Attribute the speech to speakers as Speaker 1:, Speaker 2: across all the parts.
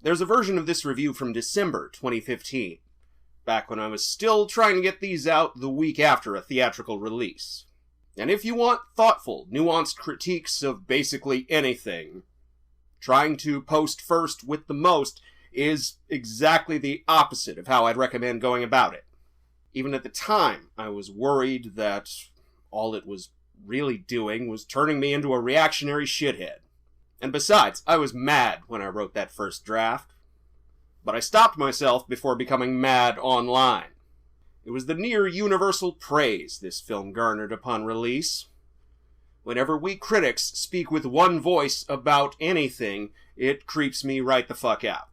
Speaker 1: There's a version of this review from December 2015, back when I was still trying to get these out the week after a theatrical release. And if you want thoughtful, nuanced critiques of basically anything, trying to post first with the most is exactly the opposite of how I'd recommend going about it. Even at the time, I was worried that all it was really doing was turning me into a reactionary shithead. And besides, I was mad when I wrote that first draft. But I stopped myself before becoming mad online. It was the near universal praise this film garnered upon release. Whenever we critics speak with one voice about anything, it creeps me right the fuck out.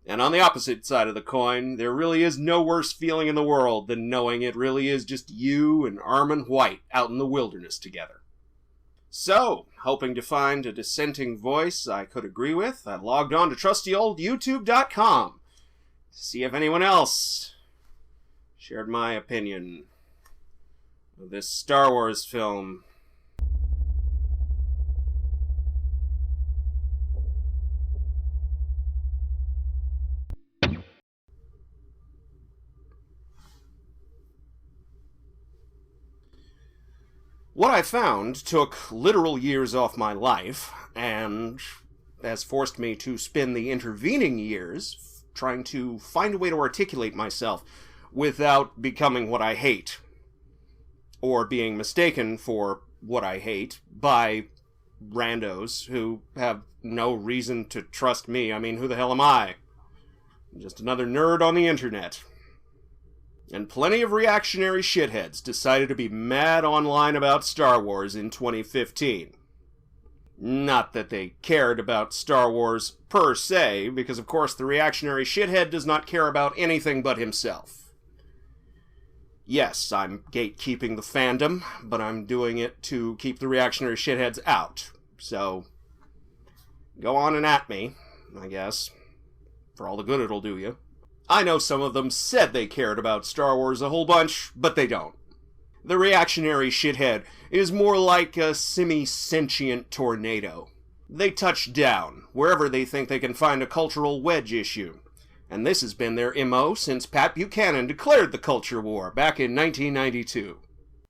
Speaker 1: And on the opposite side of the coin, there really is no worse feeling in the world than knowing it really is just you and Armin White out in the wilderness together. So, hoping to find a dissenting voice I could agree with, I logged on to trustyoldyoutube.com to see if anyone else shared my opinion of this Star Wars film. What I found took literal years off my life, and has forced me to spend the intervening years trying to find a way to articulate myself without becoming what I hate, or being mistaken for what I hate by randos who have no reason to trust me. I mean, who the hell am I? I'm just another nerd on the internet. And plenty of reactionary shitheads decided to be mad online about Star Wars in 2015. Not that they cared about Star Wars per se, because of course the reactionary shithead does not care about anything but himself. Yes, I'm gatekeeping the fandom, but I'm doing it to keep the reactionary shitheads out. So, go on and at me, I guess. For all the good it'll do you. I know some of them said they cared about Star Wars a whole bunch, but they don't. The reactionary shithead is more like a semi-sentient tornado. They touch down wherever they think they can find a cultural wedge issue. And this has been their MO since Pat Buchanan declared the culture war back in 1992.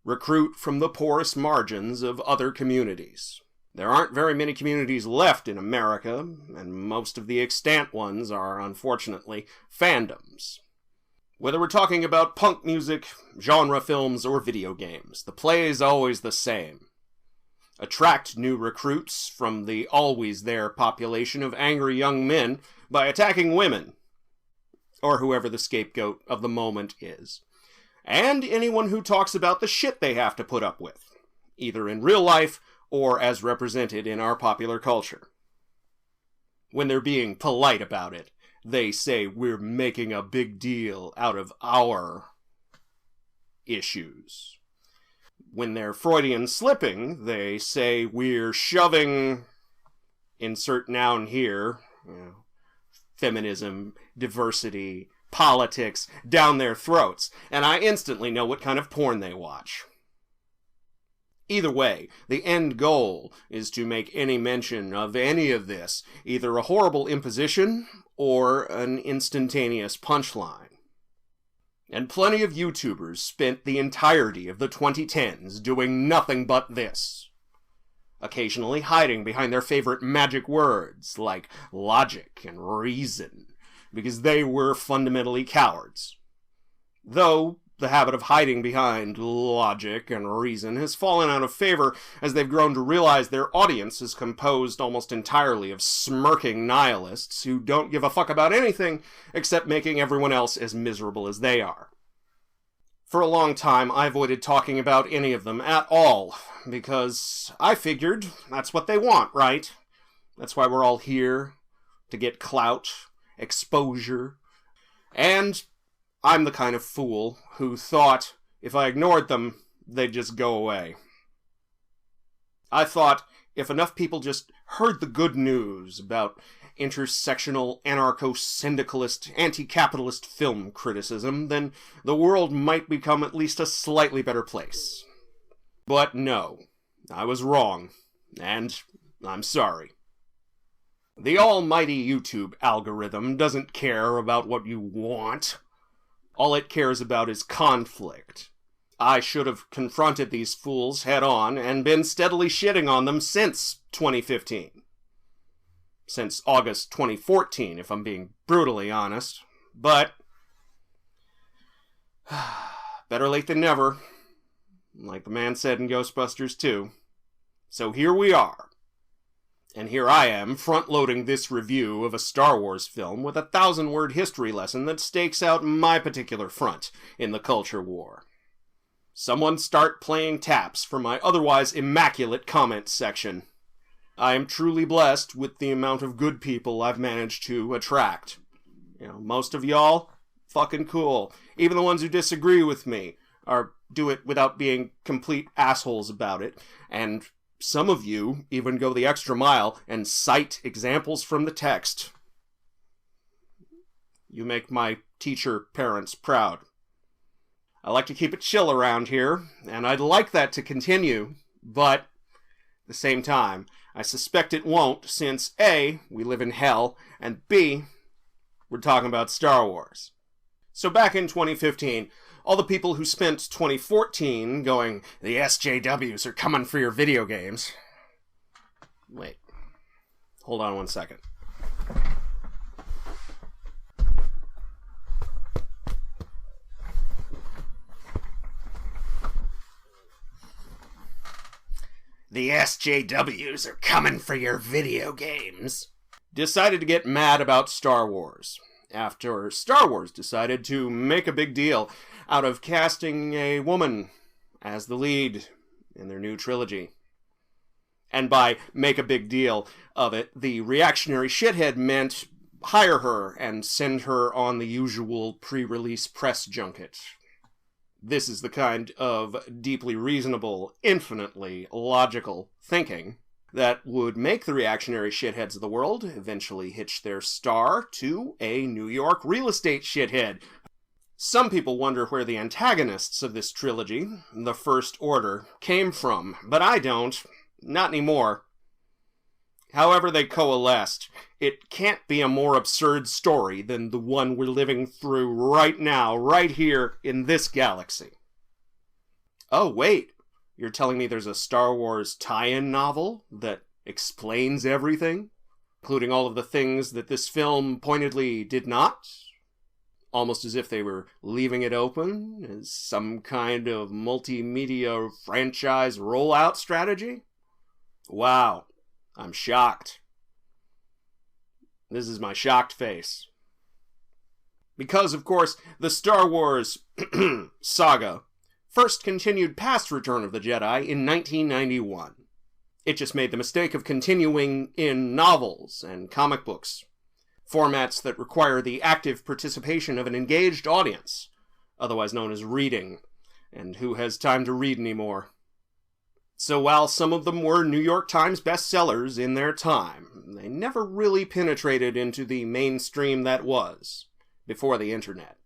Speaker 1: Recruit from the poorest margins of other communities. There aren't very many communities left in America, and most of the extant ones are, unfortunately, fandoms. Whether we're talking about punk music, genre films, or video games, the play is always the same. Attract new recruits from the always-there population of angry young men by attacking women, or whoever the scapegoat of the moment is, and anyone who talks about the shit they have to put up with, either in real life or as represented in our popular culture. When they're being polite about it, they say we're making a big deal out of our issues. When they're Freudian slipping, they say we're shoving, insert noun here, feminism, diversity, politics, down their throats, and I instantly know what kind of porn they watch. Either way, the end goal is to make any mention of any of this either a horrible imposition or an instantaneous punchline. And plenty of YouTubers spent the entirety of the 2010s doing nothing but this. Occasionally hiding behind their favorite magic words like logic and reason, because they were fundamentally cowards. Though the habit of hiding behind logic and reason has fallen out of favor as they've grown to realize their audience is composed almost entirely of smirking nihilists who don't give a fuck about anything except making everyone else as miserable as they are. For a long time, I avoided talking about any of them at all, because I figured that's what they want, right? That's why we're all here, to get clout, exposure, and I'm the kind of fool who thought if I ignored them, they'd just go away. I thought if enough people just heard the good news about intersectional, anarcho-syndicalist, anti-capitalist film criticism, then the world might become at least a slightly better place. But no, I was wrong, and I'm sorry. The almighty YouTube algorithm doesn't care about what you want. All it cares about is conflict. I should have confronted these fools head on and been steadily shitting on them since 2015. Since August 2014, if I'm being brutally honest. But better late than never, like the man said in Ghostbusters 2. So here we are. And here I am, front-loading this review of a Star Wars film with a 1,000-word history lesson that stakes out my particular front in the culture war. Someone start playing taps for my otherwise immaculate comments section. I am truly blessed with the amount of good people I've managed to attract. Most of y'all, fucking cool. Even the ones who disagree with me do it without being complete assholes about it, and some of you even go the extra mile and cite examples from the text. You make my teacher parents proud. I like to keep it chill around here, and I'd like that to continue, but at the same time, I suspect it won't, since A, we live in hell, and B, we're talking about Star Wars. So back in 2015, all the people who spent 2014 going, the SJWs are coming for your video games. Wait. Hold on one second. The SJWs are coming for your video games. Decided to get mad about Star Wars. After Star Wars decided to make a big deal out of casting a woman as the lead in their new trilogy. And by make a big deal of it, the reactionary shithead meant hire her and send her on the usual pre-release press junket. This is the kind of deeply reasonable, infinitely logical thinking that would make the reactionary shitheads of the world eventually hitch their star to a New York real estate shithead. Some people wonder where the antagonists of this trilogy, the First Order, came from, but I don't. Not anymore. However they coalesced, it can't be a more absurd story than the one we're living through right now, right here in this galaxy. Oh, wait. You're telling me there's a Star Wars tie-in novel that explains everything, including all of the things that this film pointedly did not? Almost as if they were leaving it open as some kind of multimedia franchise rollout strategy? Wow, I'm shocked. This is my shocked face. Because, of course, the Star Wars saga first continued past Return of the Jedi in 1991. It just made the mistake of continuing in novels and comic books, formats that require the active participation of an engaged audience, otherwise known as reading, and who has time to read anymore? So while some of them were New York Times bestsellers in their time, they never really penetrated into the mainstream that was, before the internet.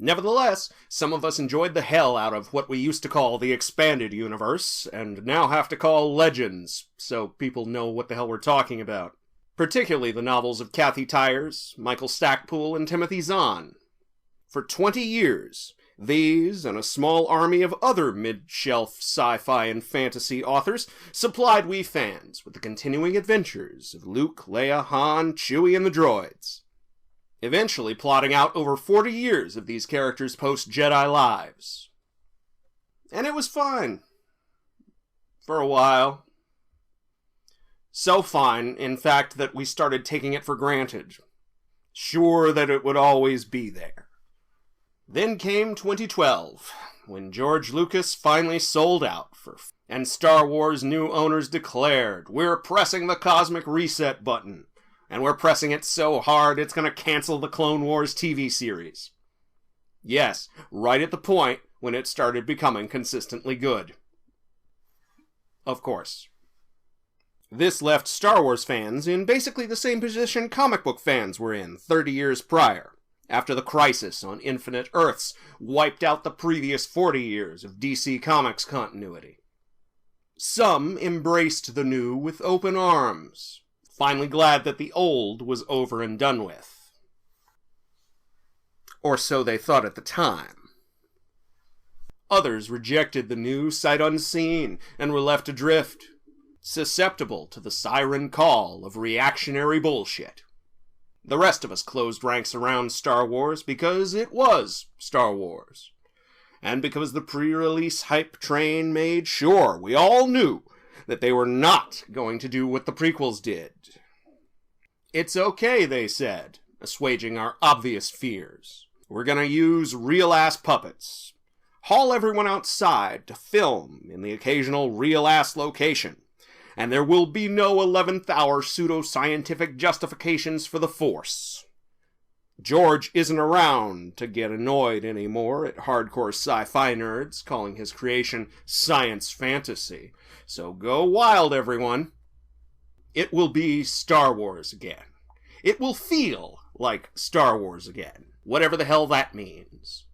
Speaker 1: Nevertheless, some of us enjoyed the hell out of what we used to call the expanded universe, and now have to call Legends, so people know what the hell we're talking about. Particularly the novels of Kathy Tyers, Michael Stackpool, and Timothy Zahn. For 20 years, these, and a small army of other mid-shelf sci-fi and fantasy authors, supplied we fans with the continuing adventures of Luke, Leia, Han, Chewie, and the droids. Eventually plotting out over 40 years of these characters' post-Jedi lives. And it was fine. For a while. So fine, in fact, that we started taking it for granted. Sure that it would always be there. Then came 2012, when George Lucas finally sold out and Star Wars new owners declared, we're pressing the cosmic reset button. And we're pressing it so hard it's going to cancel the Clone Wars TV series. Yes, right at the point when it started becoming consistently good. Of course. This left Star Wars fans in basically the same position comic book fans were in 30 years prior, after the crisis on Infinite Earths wiped out the previous 40 years of DC Comics continuity. Some embraced the new with open arms, finally glad that the old was over and done with. Or so they thought at the time. Others rejected the new sight unseen and were left adrift, susceptible to the siren call of reactionary bullshit. The rest of us closed ranks around Star Wars because it was Star Wars. And because the pre-release hype train made sure we all knew that they were not going to do what the prequels did. It's okay, they said, assuaging our obvious fears. We're gonna use real-ass puppets. Haul everyone outside to film in the occasional real-ass location. And there will be no 11th hour pseudo-scientific justifications for the Force. George isn't around to get annoyed anymore at hardcore sci-fi nerds calling his creation science fantasy. So go wild, everyone. It will be Star Wars again. It will feel like Star Wars again, whatever the hell that means.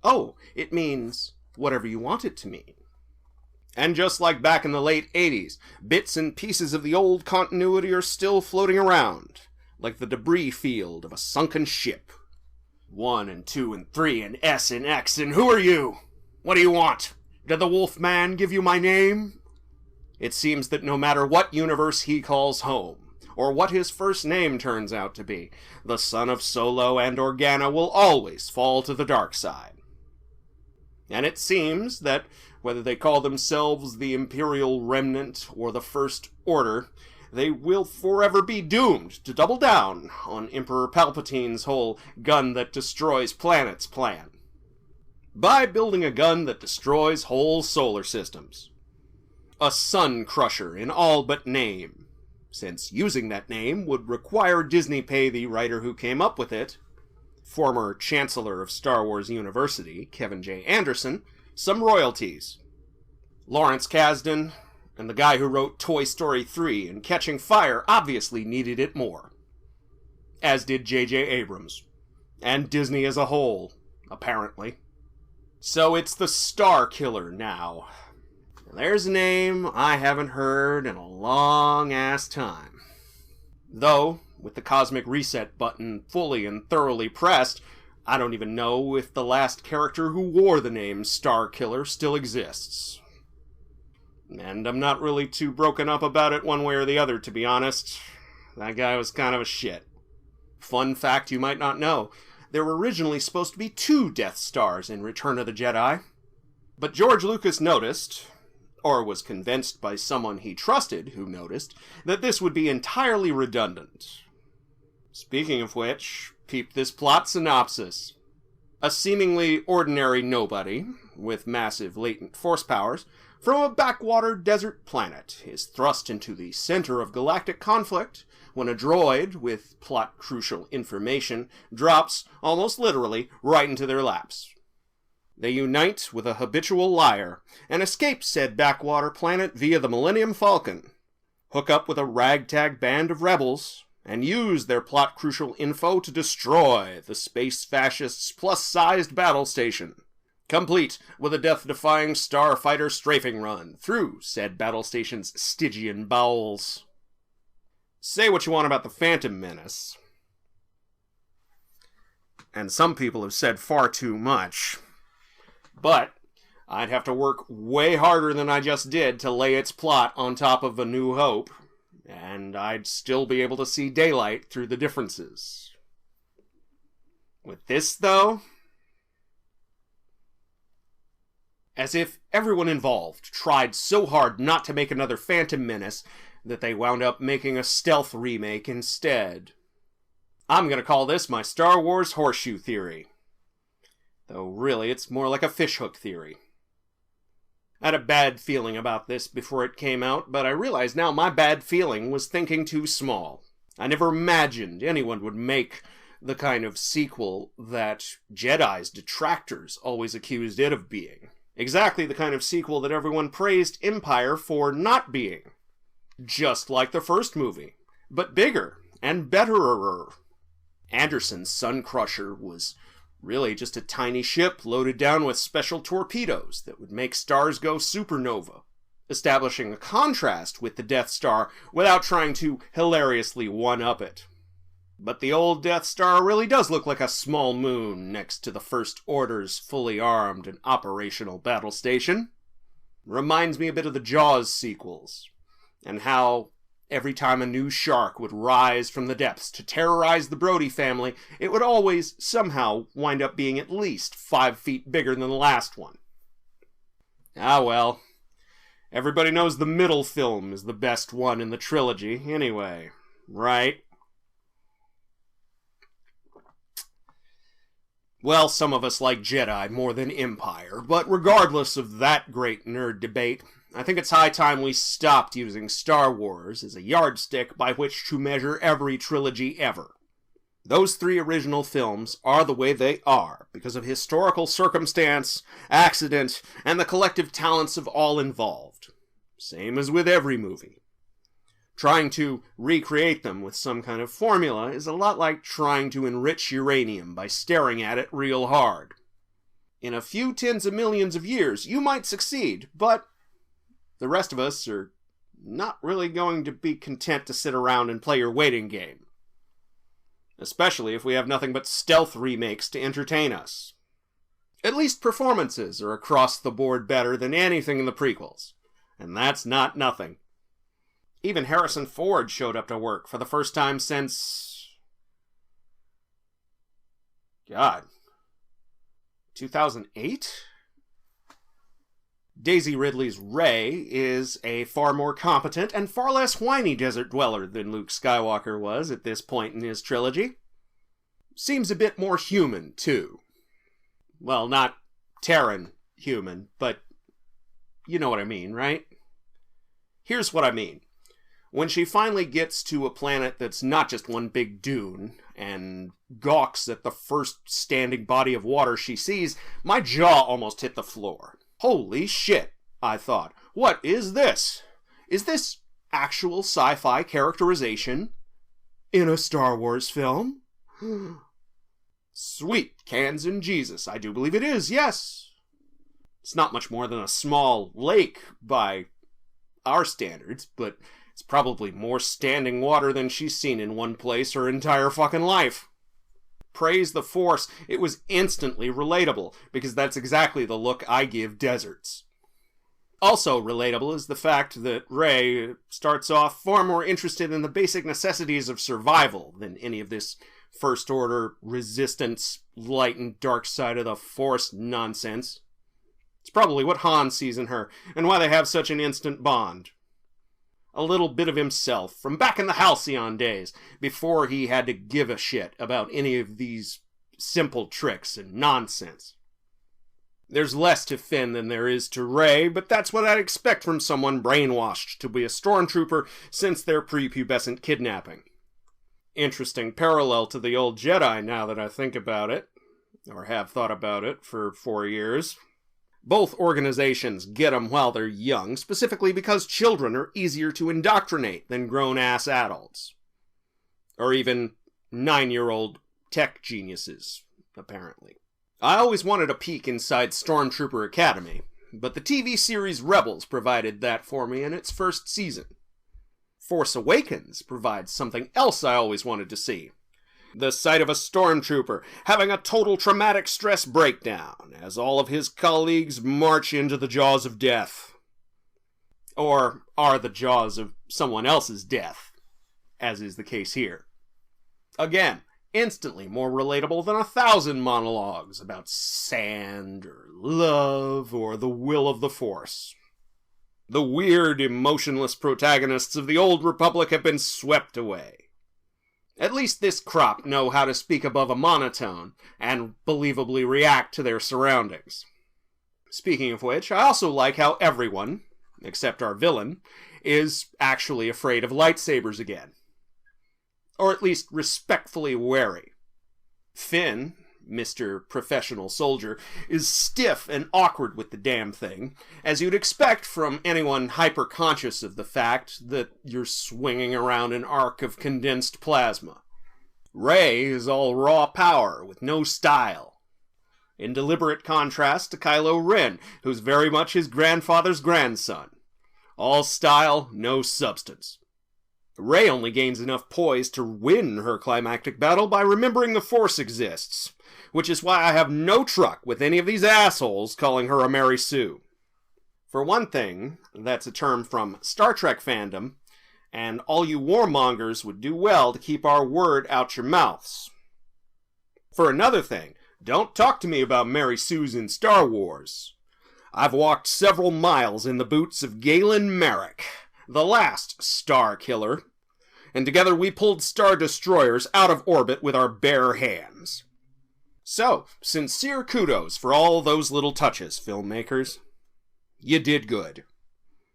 Speaker 1: Oh, it means whatever you want it to mean. And just like back in the late 80s, bits and pieces of the old continuity are still floating around, like the debris field of a sunken ship. 1 and 2 and 3 and S and X and who are you? What do you want? Did the Wolf Man give you my name? It seems that no matter what universe he calls home, or what his first name turns out to be, the son of Solo and Organa will always fall to the dark side. And it seems that whether they call themselves the Imperial Remnant or the First Order, they will forever be doomed to double down on Emperor Palpatine's whole gun that destroys planets plan. By building a gun that destroys whole solar systems. A sun crusher in all but name, since using that name would require Disney pay the writer who came up with it, former Chancellor of Star Wars University, Kevin J. Anderson, some royalties. Lawrence Kasdan and the guy who wrote Toy Story 3 and Catching Fire obviously needed it more. As did J.J. Abrams. And Disney as a whole, apparently. So it's the Star Killer now. There's a name I haven't heard in a long-ass time. Though, with the cosmic reset button fully and thoroughly pressed, I don't even know if the last character who wore the name Star Killer still exists. And I'm not really too broken up about it one way or the other, to be honest. That guy was kind of a shit. Fun fact you might not know, there were originally supposed to be 2 Death Stars in Return of the Jedi. But George Lucas noticed, or was convinced by someone he trusted who noticed, that this would be entirely redundant. Speaking of which, peep this plot synopsis. A seemingly ordinary nobody, with massive latent force powers, from a backwater desert planet, is thrust into the center of galactic conflict when a droid with plot-crucial information drops, almost literally, right into their laps. They unite with a habitual liar and escape said backwater planet via the Millennium Falcon, hook up with a ragtag band of rebels, and use their plot-crucial info to destroy the space fascists' plus-sized battle station, complete with a death-defying starfighter strafing run through said battle station's Stygian bowels. Say what you want about the Phantom Menace, and some people have said far too much, but I'd have to work way harder than I just did to lay its plot on top of A New Hope, and I'd still be able to see daylight through the differences. With this, though, as if everyone involved tried so hard not to make another Phantom Menace that they wound up making a stealth remake instead. I'm gonna call this my Star Wars horseshoe theory. Though really it's more like a fishhook theory. I had a bad feeling about this before it came out, but I realize now my bad feeling was thinking too small. I never imagined anyone would make the kind of sequel that Jedi's detractors always accused it of being. Exactly the kind of sequel that everyone praised Empire for not being. Just like the first movie, but bigger and betterer. Anderson's Sun Crusher was really just a tiny ship loaded down with special torpedoes that would make stars go supernova. establishing a contrast with the Death Star without trying to hilariously one-up it. But the old Death Star really does look like a small moon next to the First Order's fully armed and operational battle station. Reminds me a bit of the Jaws sequels, and how every time a new shark would rise from the depths to terrorize the Brody family, it would always somehow wind up being at least 5 feet bigger than the last one. Ah well, everybody knows the middle film is the best one in the trilogy anyway, right? Well, some of us like Jedi more than Empire, but regardless of that great nerd debate, I think it's high time we stopped using Star Wars as a yardstick by which to measure every trilogy ever. Those 3 original films are the way they are because of historical circumstance, accident, and the collective talents of all involved. Same as with every movie. Trying to recreate them with some kind of formula is a lot like trying to enrich uranium by staring at it real hard. In a few tens of millions of years, you might succeed, but the rest of us are not really going to be content to sit around and play your waiting game. Especially if we have nothing but stealth remakes to entertain us. At least performances are across the board better than anything in the prequels. And that's not nothing. Even Harrison Ford showed up to work for the first time since... 2008? Daisy Ridley's Rey is a far more competent and far less whiny desert dweller than Luke Skywalker was at this point in his trilogy. Seems a bit more human, too. Well, not Terran human, but you know what I mean, right? Here's what I mean. When she finally gets to a planet that's not just one big dune, and gawks at the first standing body of water she sees, my jaw almost hit the floor. Holy shit, I thought. What is this? Is this actual sci-fi characterization in a Star Wars film? Sweet cans and Jesus. I do believe it is, yes. It's not much more than a small lake by our standards, but it's probably more standing water than she's seen in one place her entire fucking life. Praise the Force, it was instantly relatable, because that's exactly the look I give deserts. Also relatable is the fact that Rey starts off far more interested in the basic necessities of survival than any of this First Order, resistance, light and dark side of the Force nonsense. It's probably what Han sees in her, and why they have such an instant bond. A little bit of himself from back in the Halcyon days, before he had to give a shit about any of these simple tricks and nonsense. There's less to Finn than there is to Rey, but that's what I'd expect from someone brainwashed to be a stormtrooper since their prepubescent kidnapping. Interesting parallel to the old Jedi now that I think about it, or have thought about it for 4 years. Both organizations get them while they're young, specifically because children are easier to indoctrinate than grown-ass adults. Or even 9-year-old tech geniuses, apparently. I always wanted a peek inside Stormtrooper Academy, but the TV series Rebels provided that for me in its first season. Force Awakens provides something else I always wanted to see. The sight of a stormtrooper having a total traumatic stress breakdown as all of his colleagues march into the jaws of death. Or are the jaws of someone else's death, as is the case here. Again, instantly more relatable than 1,000 monologues about sand or love or the will of the Force. The weird, emotionless protagonists of the old Republic have been swept away. At least this crop know how to speak above a monotone and believably react to their surroundings. Speaking of which, I also like how everyone, except our villain, is actually afraid of lightsabers again. Or at least respectfully wary. Finn, Mr. Professional Soldier, is stiff and awkward with the damn thing, as you'd expect from anyone hyper-conscious of the fact that you're swinging around an arc of condensed plasma. Rey is all raw power with no style, in deliberate contrast to Kylo Ren, who's very much his grandfather's grandson. All style, no substance. Rey only gains enough poise to win her climactic battle by remembering the Force exists, which is why I have no truck with any of these assholes calling her a Mary Sue. For one thing, that's a term from Star Trek fandom, and all you warmongers would do well to keep our word out your mouths. For another thing, don't talk to me about Mary Sues in Star Wars. I've walked several miles in the boots of Galen Marek, the last Star Killer, and together we pulled Star Destroyers out of orbit with our bare hands. So, sincere kudos for all those little touches, filmmakers. You did good.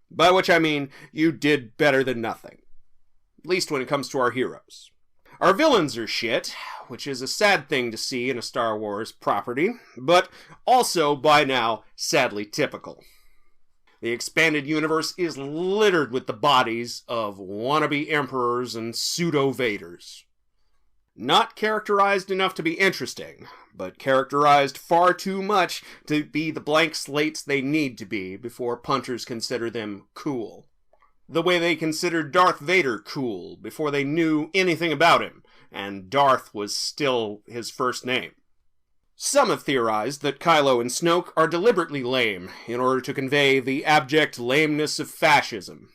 Speaker 1: By which I mean, you did better than nothing. At least when it comes to our heroes. Our villains are shit, which is a sad thing to see in a Star Wars property, but also, by now, sadly typical. The expanded universe is littered with the bodies of wannabe emperors and pseudo-Vaders. Not characterized enough to be interesting, but characterized far too much to be the blank slates they need to be before punters consider them cool. The way they considered Darth Vader cool before they knew anything about him, and Darth was still his first name. Some have theorized that Kylo and Snoke are deliberately lame in order to convey the abject lameness of fascism.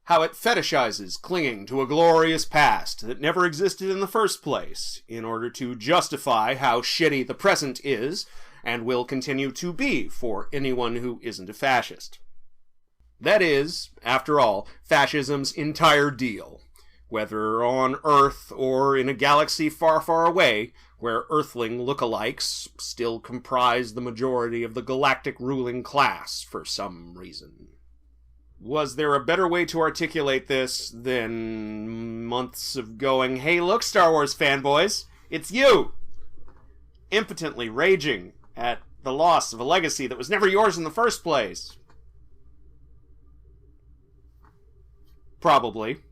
Speaker 1: How it fetishizes clinging to a glorious past that never existed in the first place in order to justify how shitty the present is and will continue to be for anyone who isn't a fascist. That is, after all, fascism's entire deal, whether on Earth or in a galaxy far, far away, where Earthling lookalikes still comprise the majority of the galactic ruling class for some reason. Was there a better way to articulate this than months of going, "Hey, look, Star Wars fanboys, it's you!" Impotently raging at the loss of a legacy that was never yours in the first place? Probably.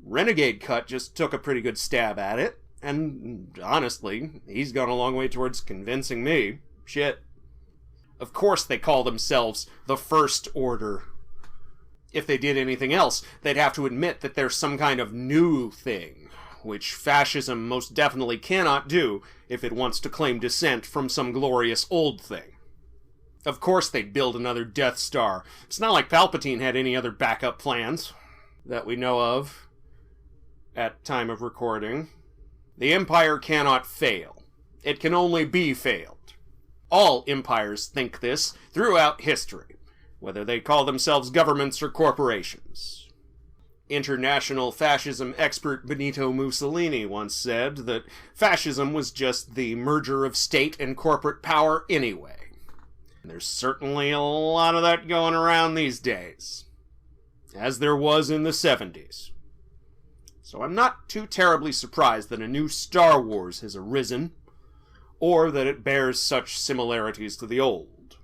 Speaker 1: Renegade Cut just took a pretty good stab at it, and honestly, he's gone a long way towards convincing me. Shit. Of course they call themselves the First Order. If they did anything else, they'd have to admit that there's some kind of new thing, which fascism most definitely cannot do if it wants to claim descent from some glorious old thing. Of course they'd build another Death Star. It's not like Palpatine had any other backup plans that we know of at time of recording. The Empire cannot fail. It can only be failed. All empires think this throughout history, whether they call themselves governments or corporations. International fascism expert Benito Mussolini once said that fascism was just the merger of state and corporate power anyway. There's certainly a lot of that going around these days, as there was in the 70s. So I'm not too terribly surprised that a new Star Wars has arisen, or that it bears such similarities to the old.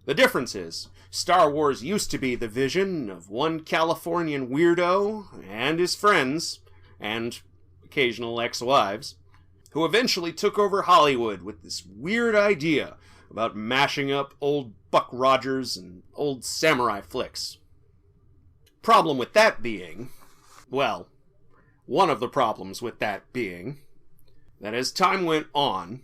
Speaker 1: The difference is, Star Wars used to be the vision of one Californian weirdo and his friends, and occasional ex-wives, who eventually took over Hollywood with this weird idea about mashing up old Buck Rogers and old samurai flicks. Problem with that being, well, one of the problems with that being, that as time went on,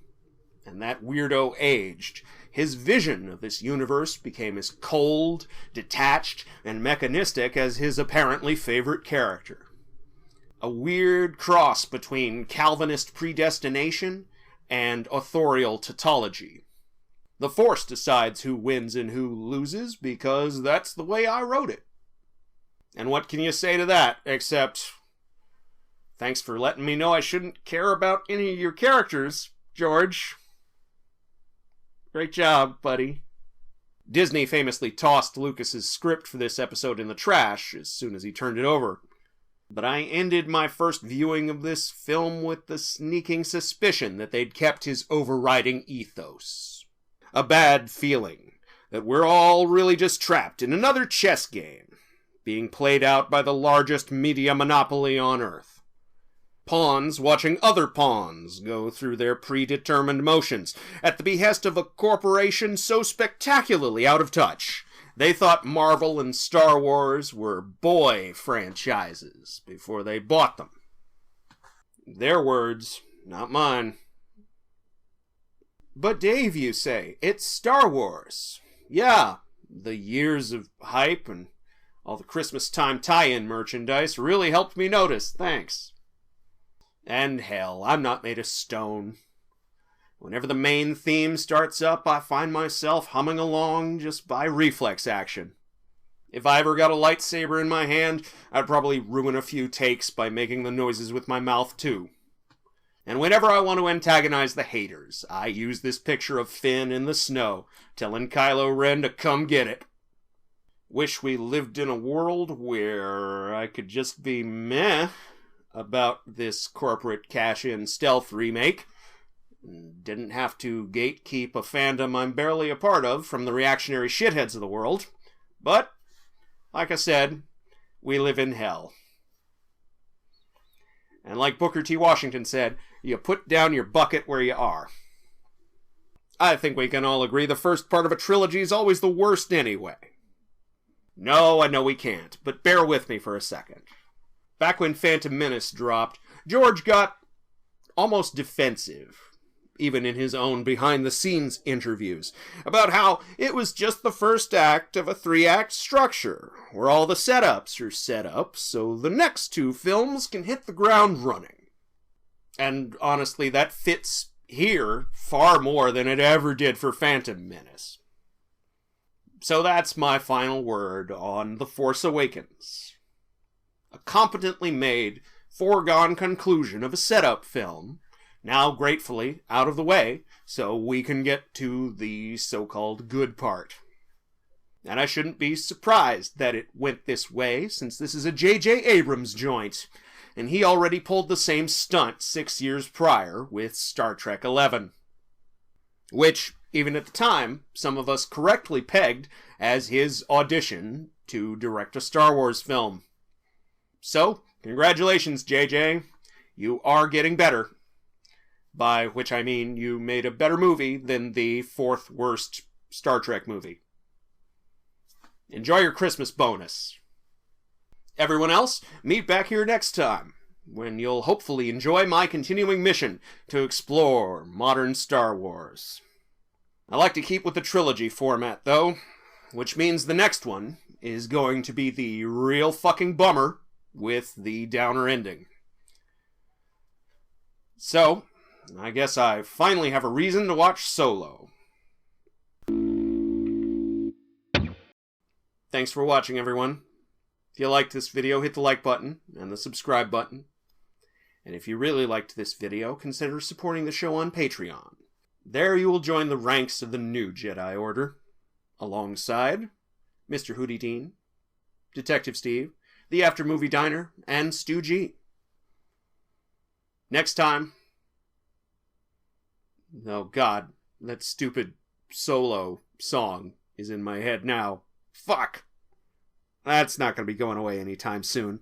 Speaker 1: and that weirdo aged, his vision of this universe became as cold, detached, and mechanistic as his apparently favorite character. A weird cross between Calvinist predestination and authorial tautology. The Force decides who wins and who loses because that's the way I wrote it. And what can you say to that, except, thanks for letting me know I shouldn't care about any of your characters, George. Great job, buddy. Disney famously tossed Lucas's script for this episode in the trash as soon as he turned it over. But I ended my first viewing of this film with the sneaking suspicion that they'd kept his overriding ethos. A bad feeling that we're all really just trapped in another chess game, being played out by the largest media monopoly on Earth. Pawns watching other pawns go through their predetermined motions at the behest of a corporation so spectacularly out of touch They thought Marvel and Star Wars were boy franchises before they bought them. Their words, not mine. But Dave, you say, it's Star Wars. Yeah, the years of hype and all the Christmas time tie-in merchandise really helped me notice, thanks. And hell, I'm not made of stone. Whenever the main theme starts up, I find myself humming along just by reflex action. If I ever got a lightsaber in my hand, I'd probably ruin a few takes by making the noises with my mouth too. And whenever I want to antagonize the haters, I use this picture of Finn in the snow, telling Kylo Ren to come get it. Wish we lived in a world where I could just be meh about this corporate cash-in stealth remake. Didn't have to gatekeep a fandom I'm barely a part of from the reactionary shitheads of the world. But, like I said, we live in hell. And like Booker T. Washington said, you put down your bucket where you are. I think we can all agree the first part of a trilogy is always the worst anyway. No, I know we can't, but bear with me for a second. Back when Phantom Menace dropped, George got almost defensive, even in his own behind-the-scenes interviews, about how it was just the first act of a 3-act structure, where all the setups are set up so the next 2 films can hit the ground running. And honestly, that fits here far more than it ever did for Phantom Menace. So that's my final word on The Force Awakens. A competently made, foregone conclusion of a setup film, now gratefully out of the way, so we can get to the so-called good part. And I shouldn't be surprised that it went this way, since this is a J.J. Abrams joint, and he already pulled the same stunt 6 years prior with Star Trek XI. Which, even at the time, some of us correctly pegged as his audition to direct a Star Wars film. So, congratulations, JJ. You are getting better. By which I mean you made a better movie than the 4th worst Star Trek movie. Enjoy your Christmas bonus. Everyone else, meet back here next time, when you'll hopefully enjoy my continuing mission to explore modern Star Wars. I like to keep with the trilogy format, though, which means the next one is going to be the real fucking bummer with the downer ending. So, I guess I finally have a reason to watch Solo. Thanks for watching, everyone. If you liked this video, hit the like button and the subscribe button. And if you really liked this video, consider supporting the show on Patreon. There you will join the ranks of the new Jedi Order, alongside Mr. Hootie Dean, Detective Steve, the After Movie Diner, and Stu G. Next time... Oh god, that stupid Solo song is in my head now. Fuck! That's not going to be going away anytime soon.